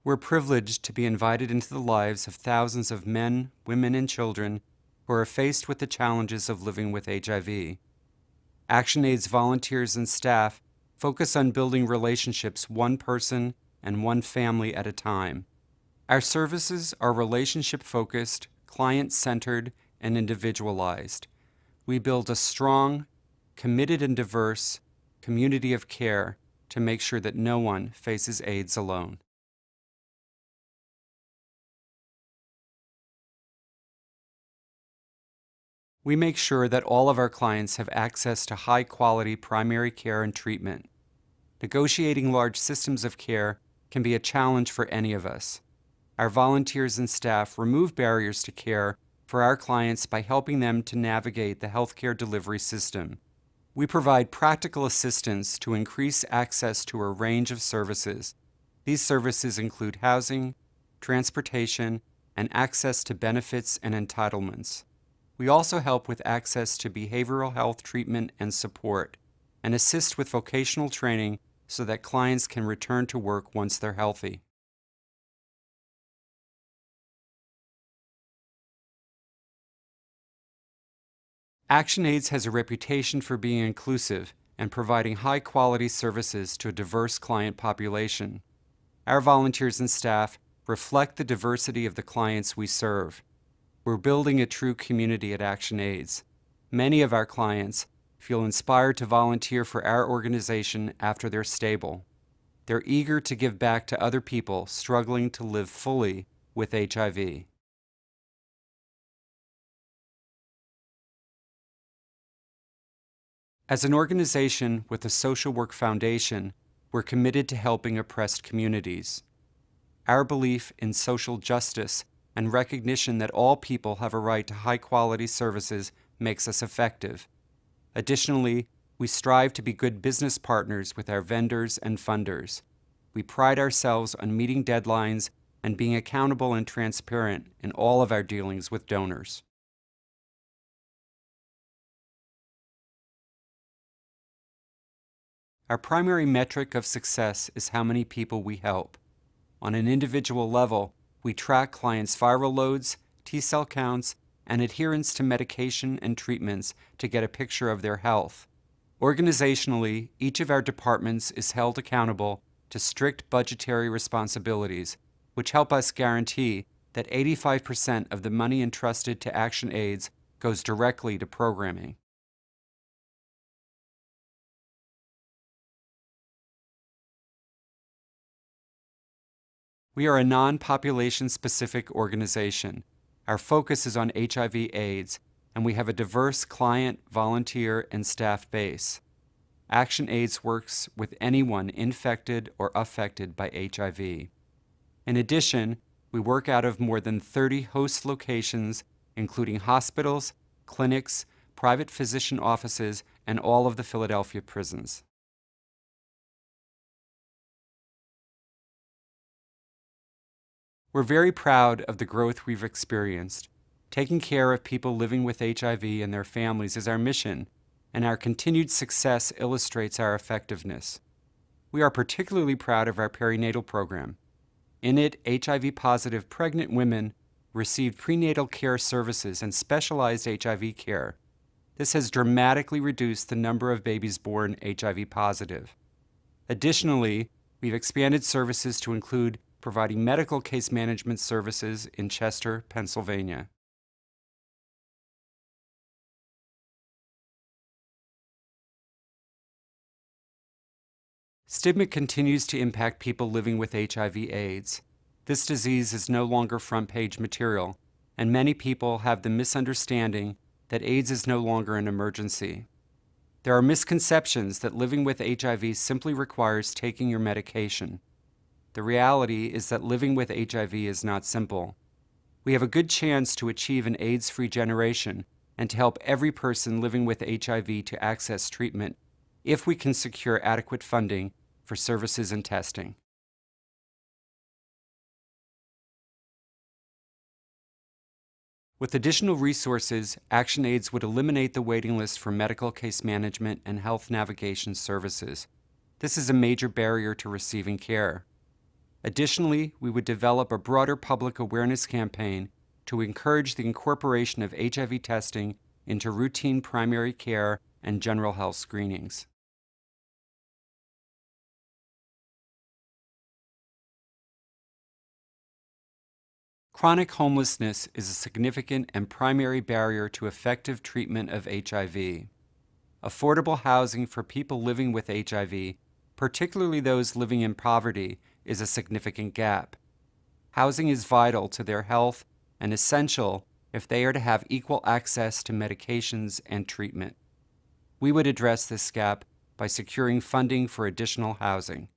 We're privileged to be invited into the lives of thousands of men, women, and children who are faced with the challenges of living with HIV. ActionAids volunteers and staff focus on building relationships one person and one family at a time. Our services are relationship-focused, client-centered, and individualized. We build a strong, committed, and diverse community of care to make sure that no one faces AIDS alone. We make sure that all of our clients have access to high-quality primary care and treatment. Negotiating large systems of care can be a challenge for any of us. Our volunteers and staff remove barriers to care for our clients by helping them to navigate the healthcare delivery system. We provide practical assistance to increase access to a range of services. These services include housing, transportation, and access to benefits and entitlements. We also help with access to behavioral health treatment and support, and assist with vocational training so that clients can return to work once they're healthy. ActionAids has a reputation for being inclusive and providing high-quality services to a diverse client population. Our volunteers and staff reflect the diversity of the clients we serve. We're building a true community at ActionAids. Many of our clients feel inspired to volunteer for our organization after they're stable. They're eager to give back to other people struggling to live fully with HIV. As an organization with a social work foundation, we're committed to helping oppressed communities. Our belief in social justice and recognition that all people have a right to high-quality services makes us effective. Additionally, we strive to be good business partners with our vendors and funders. We pride ourselves on meeting deadlines and being accountable and transparent in all of our dealings with donors. Our primary metric of success is how many people we help. On an individual level, we track clients' viral loads, T-cell counts, and adherence to medication and treatments to get a picture of their health. Organizationally, each of our departments is held accountable to strict budgetary responsibilities, which help us guarantee that 85% of the money entrusted to ActionAids goes directly to programming. We are a non-population-specific organization. Our focus is on HIV/AIDS, and we have a diverse client, volunteer, and staff base. ActionAids works with anyone infected or affected by HIV. In addition, we work out of more than 30 host locations, including hospitals, clinics, private physician offices, and all of the Philadelphia prisons. We're very proud of the growth we've experienced. Taking care of people living with HIV and their families is our mission, and our continued success illustrates our effectiveness. We are particularly proud of our perinatal program. In it, HIV-positive pregnant women received prenatal care services and specialized HIV care. This has dramatically reduced the number of babies born HIV-positive. Additionally, we've expanded services to include providing medical case management services in Chester, Pennsylvania. Stigma continues to impact people living with HIV/AIDS. This disease is no longer front-page material, and many people have the misunderstanding that AIDS is no longer an emergency. There are misconceptions that living with HIV simply requires taking your medication. The reality is that living with HIV is not simple. We have a good chance to achieve an AIDS-free generation and to help every person living with HIV to access treatment if we can secure adequate funding for services and testing. With additional resources, ActionAids would eliminate the waiting list for medical case management and health navigation services. This is a major barrier to receiving care. Additionally, we would develop a broader public awareness campaign to encourage the incorporation of HIV testing into routine primary care and general health screenings. Chronic homelessness is a significant and primary barrier to effective treatment of HIV. Affordable housing for people living with HIV, particularly those living in poverty, is a significant gap. Housing is vital to their health and essential if they are to have equal access to medications and treatment. We would address this gap by securing funding for additional housing.